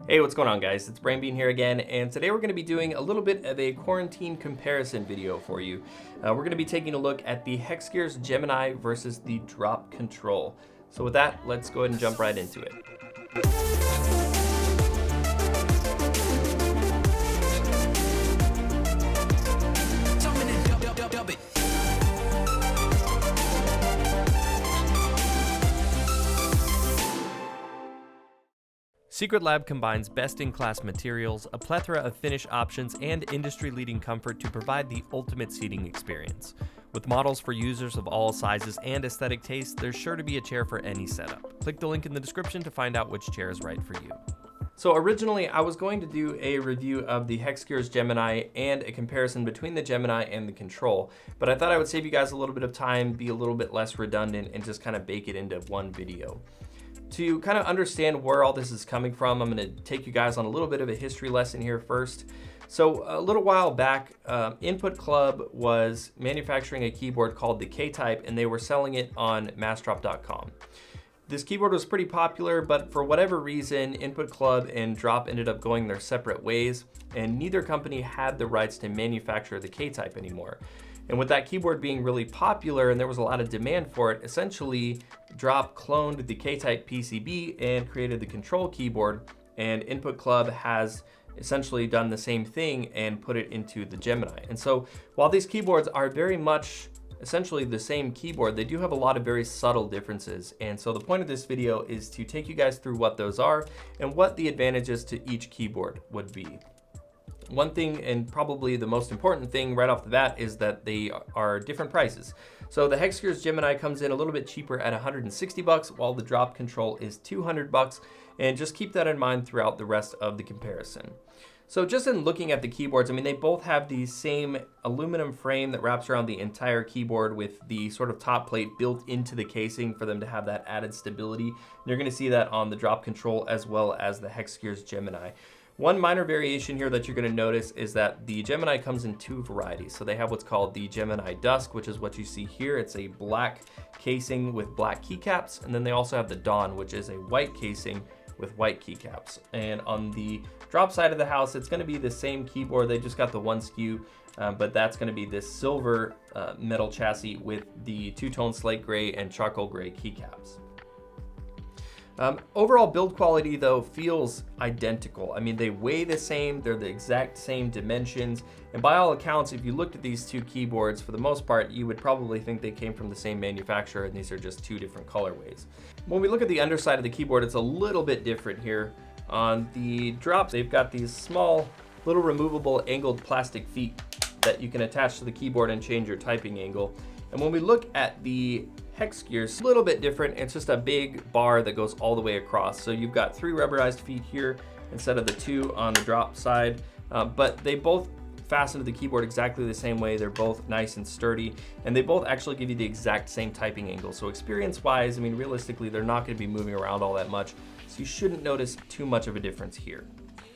Hey, what's going on, guys? It's Brainbean here again, and today we're going to be doing a little bit of a quarantine comparison video for you. We're going to be taking a look at the Hexgears Gemini versus the Drop Control. So with that, let's go ahead and jump right into it. Secretlab combines best-in-class materials, a plethora of finish options, and industry-leading comfort to provide the ultimate seating experience. With models for users of all sizes and aesthetic tastes, there's sure to be a chair for any setup. Click the link in the description to find out which chair is right for you. So originally, I was going to do a review of the Hexgears Gemini and a comparison between the Gemini and the Control, but I thought I would save you guys a little bit of time, be a little bit less redundant, and just kind of bake it into one video. To kind of understand where all this is coming from, I'm going to take you guys on a little bit of a history lesson here first. So a little while back, Input Club was manufacturing a keyboard called the K-Type, and they were selling it on massdrop.com. This keyboard was pretty popular, but for whatever reason, Input Club and Drop ended up going their separate ways, and neither company had the rights to manufacture the K-Type anymore. And with that keyboard being really popular and there was a lot of demand for it, essentially Drop cloned the K-Type PCB and created the Control keyboard, and Input Club has essentially done the same thing and put it into the Gemini. And so while these keyboards are very much essentially the same keyboard, they do have a lot of very subtle differences. And so the point of this video is to take you guys through what those are and what the advantages to each keyboard would be. One thing, and probably the most important thing right off the bat, is that they are different prices. So the Hexgears Gemini comes in a little bit cheaper at 160 bucks, while the Drop Control is 200 bucks. And just keep that in mind throughout the rest of the comparison. So just in looking at the keyboards, I mean, they both have the same aluminum frame that wraps around the entire keyboard with the sort of top plate built into the casing for them to have that added stability. And you're going to see that on the Drop Control as well as the Hexgears Gemini. One minor variation here that you're going to notice is that the Gemini comes in two varieties. So they have what's called the Gemini Dusk, which is what you see here. It's a black casing with black keycaps. And then they also have the Dawn, which is a white casing with white keycaps. And on the Drop side of the house, it's going to be the same keyboard. They just got the one SKU, but that's going to be this silver metal chassis with the two-tone slate gray and charcoal gray keycaps. Overall build quality, though, feels identical. I mean, they weigh the same, they're the exact same dimensions, and by all accounts, if you looked at these two keyboards, for the most part, you would probably think they came from the same manufacturer, and these are just two different colorways. When we look at the underside of the keyboard, it's a little bit different here. On the Drops, they've got these small, little removable angled plastic feet that you can attach to the keyboard and change your typing angle. And when we look at the Hexgears, a little bit different. It's just a big bar that goes all the way across. So you've got three rubberized feet here instead of the two on the Drop side, but they both fasten to the keyboard exactly the same way. They're both nice and sturdy, and they both actually give you the exact same typing angle. So experience-wise, I mean, realistically, they're not going to be moving around all that much, so you shouldn't notice too much of a difference here.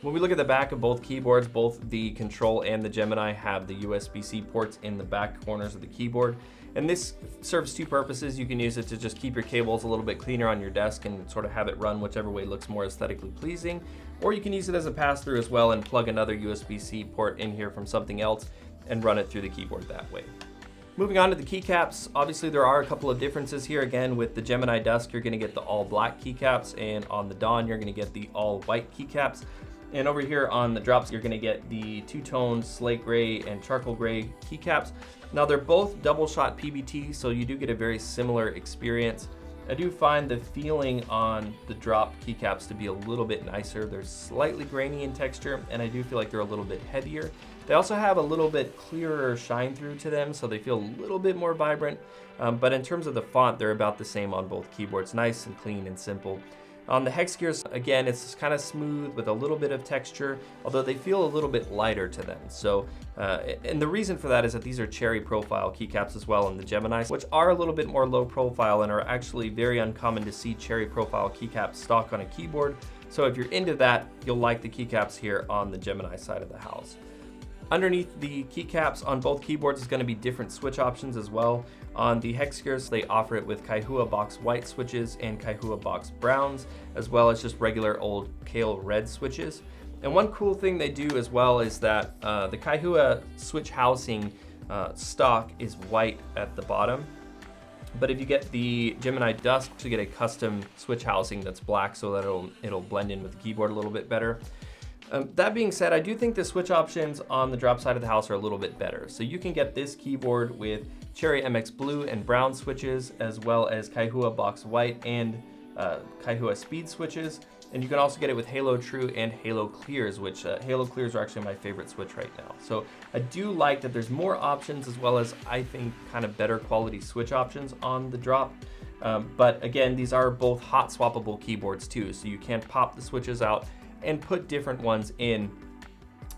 When we look at the back of both keyboards, both the Control and the Gemini have the USB-C ports in the back corners of the keyboard. And this serves two purposes. You can use it to just keep your cables a little bit cleaner on your desk and sort of have it run whichever way looks more aesthetically pleasing. Or you can use it as a pass-through as well and plug another USB-C port in here from something else and run it through the keyboard that way. Moving on to the keycaps, obviously there are a couple of differences here. Again, with the Gemini Dusk, you're gonna get the all black keycaps, and on the Dawn, you're gonna get the all white keycaps. And over here on the Drops, you're gonna get the two-tone slate gray and charcoal gray keycaps. Now they're both double shot PBT, so you do get a very similar experience. I do find the feeling on the Drop keycaps to be a little bit nicer. They're slightly grainy in texture, and I do feel like they're a little bit heavier. They also have a little bit clearer shine through to them, so they feel a little bit more vibrant. But in terms of the font, they're about the same on both keyboards. Nice and clean and simple. On the Hexgears, again, it's kind of smooth with a little bit of texture, although they feel a little bit lighter to them. So, and the reason for that is that these are cherry profile keycaps as well in the Gemini, which are a little bit more low profile and are actually very uncommon to see cherry profile keycaps stock on a keyboard. So if you're into that, you'll like the keycaps here on the Gemini side of the house. Underneath the keycaps on both keyboards is going to be different switch options as well. On the Hexgears, they offer it with Kaihua box white switches and Kaihua box browns, as well as just regular old Kale red switches. And one cool thing they do as well is that the Kaihua switch housing stock is white at the bottom. But if you get the Gemini Dusk, you get a custom switch housing that's black so that it'll blend in with the keyboard a little bit better. That being said, I do think the switch options on the drop side of the house are a little bit better. So you can get this keyboard with Cherry MX Blue and Brown switches, as well as Kaihua Box White and Kaihua Speed switches. And you can also get it with Halo True and Halo Clears, which Halo Clears are actually my favorite switch right now. So I do like that there's more options, as well as I think kind of better quality switch options on the drop. But again, these are both hot swappable keyboards too, so you can pop the switches out and put different ones in.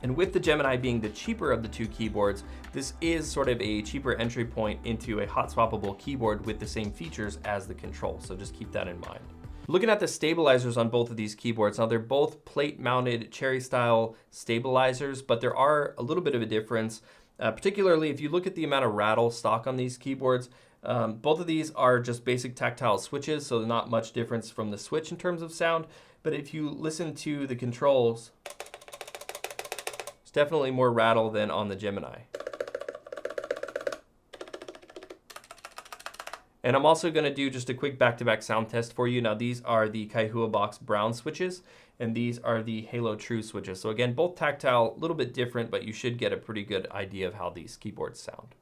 And with the Gemini being the cheaper of the two keyboards, this is sort of a cheaper entry point into a hot swappable keyboard with the same features as the Control, so just keep that in mind. Looking at the stabilizers on both of these keyboards, now they're both plate-mounted Cherry style stabilizers, but there are a little bit of a difference, particularly if you look at the amount of rattle stock on these keyboards. Both of these are just basic tactile switches, so not much difference from the Switch in terms of sound, but if you listen to the Controls, it's definitely more rattle than on the Gemini. And I'm also going to do just a quick back-to-back sound test for you. Now these are the Kaihua Box Brown switches, and these are the Halo True switches. So again, both tactile, a little bit different, but you should get a pretty good idea of how these keyboards sound.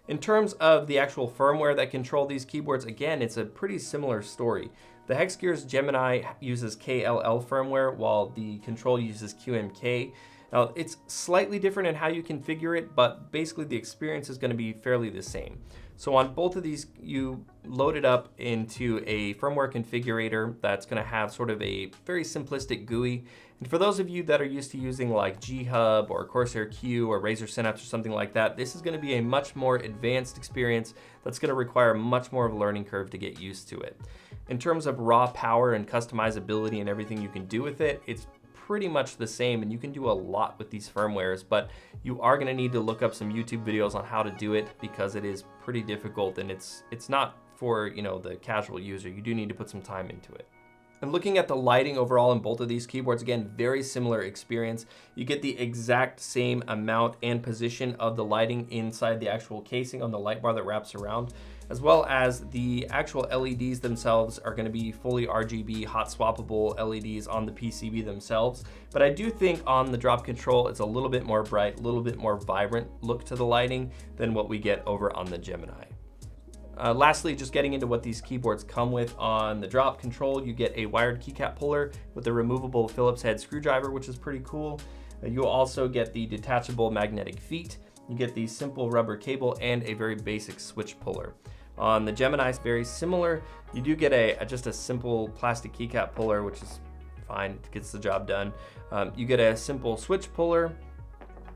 In terms of the actual firmware that control these keyboards, again, it's a pretty similar story. The Hexgears Gemini uses KLL firmware, while the Control uses QMK. Now, it's slightly different in how you configure it, but basically the experience is going to be fairly the same. So on both of these, you load it up into a firmware configurator that's going to have sort of a very simplistic GUI. And for those of you that are used to using like G-Hub or Corsair Q or Razer Synapse or something like that, this is going to be a much more advanced experience that's going to require much more of a learning curve to get used to it. In terms of raw power and customizability and everything you can do with it, it's pretty much the same, and you can do a lot with these firmwares, but you are going to need to look up some YouTube videos on how to do it, because it is pretty difficult, and it's not for, you know, the casual user. You do need to put some time into it. And looking at the lighting overall in both of these keyboards, again, very similar experience. You get the exact same amount and position of the lighting inside the actual casing on the light bar that wraps around, as well as the actual LEDs themselves are going to be fully RGB hot swappable LEDs on the PCB themselves. But I do think on the Drop Control, it's a little bit more bright, a little bit more vibrant look to the lighting than what we get over on the Gemini. Lastly, just getting into what these keyboards come with. On the Drop Control, you get a wired keycap puller with a removable Phillips head screwdriver, which is pretty cool. You'll also get the detachable magnetic feet. You get the simple rubber cable and a very basic switch puller. On the Gemini, it's very similar. You do get just a simple plastic keycap puller, which is fine, it gets the job done. You get a simple switch puller.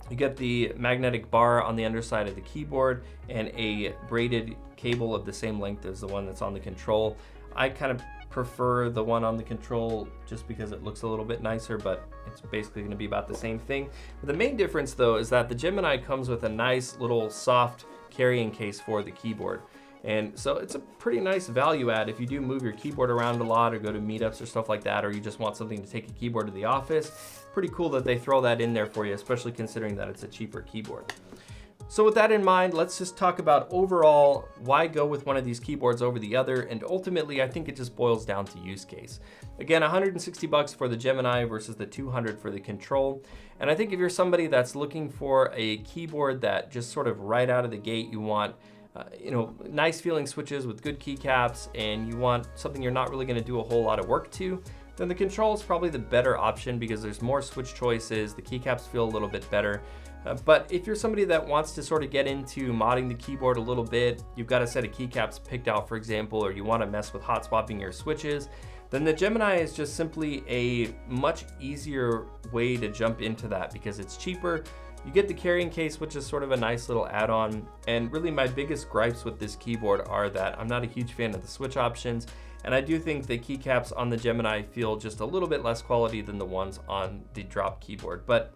You get the magnetic bar on the underside of the keyboard and a braided cable of the same length as the one that's on the Control. I kind of prefer the one on the Control just because it looks a little bit nicer, but it's basically going to be about the same thing. But the main difference though is that the Gemini comes with a nice little soft carrying case for the keyboard. And so it's a pretty nice value add if you do move your keyboard around a lot or go to meetups or stuff like that, or you just want something to take a keyboard to the office. Pretty cool that they throw that in there for you, especially considering that it's a cheaper keyboard. So with that in mind, let's just talk about overall why go with one of these keyboards over the other, and ultimately I think it just boils down to use case. Again, 160 bucks for the Gemini versus the 200 for the Control. And I think if you're somebody that's looking for a keyboard that just sort of right out of the gate you want nice feeling switches with good keycaps, and you want something you're not really going to do a whole lot of work to, then the Control is probably the better option because there's more switch choices, the keycaps feel a little bit better. But if you're somebody that wants to sort of get into modding the keyboard a little bit, you've got a set of keycaps picked out, for example, or you want to mess with hot swapping your switches, then the Gemini is just simply a much easier way to jump into that because it's cheaper. You get the carrying case, which is sort of a nice little add-on. And really my biggest gripes with this keyboard are that I'm not a huge fan of the switch options. And I do think the keycaps on the Gemini feel just a little bit less quality than the ones on the Drop keyboard. But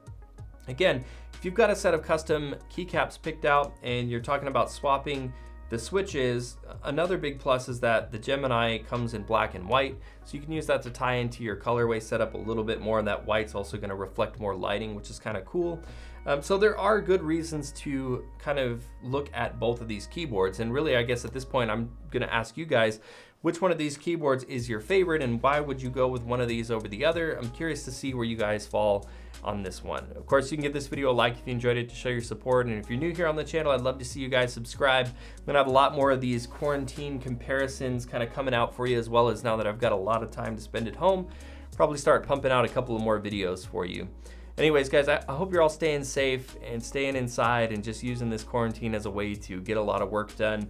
again, if you've got a set of custom keycaps picked out and you're talking about swapping the switches, another big plus is that the Gemini comes in black and white, so you can use that to tie into your colorway setup a little bit more, and that white's also going to reflect more lighting, which is kind of cool. So there are good reasons to kind of look at both of these keyboards, and really I guess at this point I'm going to ask you guys, which one of these keyboards is your favorite and why would you go with one of these over the other? I'm curious to see where you guys fall on this one. Of course, you can give this video a like if you enjoyed it to show your support, and if you're new here on the channel, I'd love to see you guys subscribe. I'm gonna have a lot more of these quarantine comparisons kind of coming out for you, as well as now that I've got a lot of time to spend at home, probably start pumping out a couple of more videos for you. Anyways, guys, I hope you're all staying safe and staying inside and just using this quarantine as a way to get a lot of work done.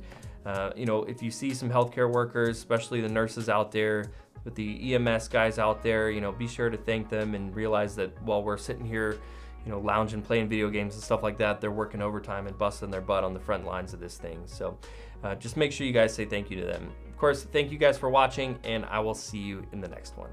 If you see some healthcare workers, especially the nurses out there, with the EMS guys out there, be sure to thank them and realize that while we're sitting here, lounging, playing video games and stuff like that, they're working overtime and busting their butt on the front lines of this thing. So just make sure you guys say thank you to them. Of course, thank you guys for watching, and I will see you in the next one.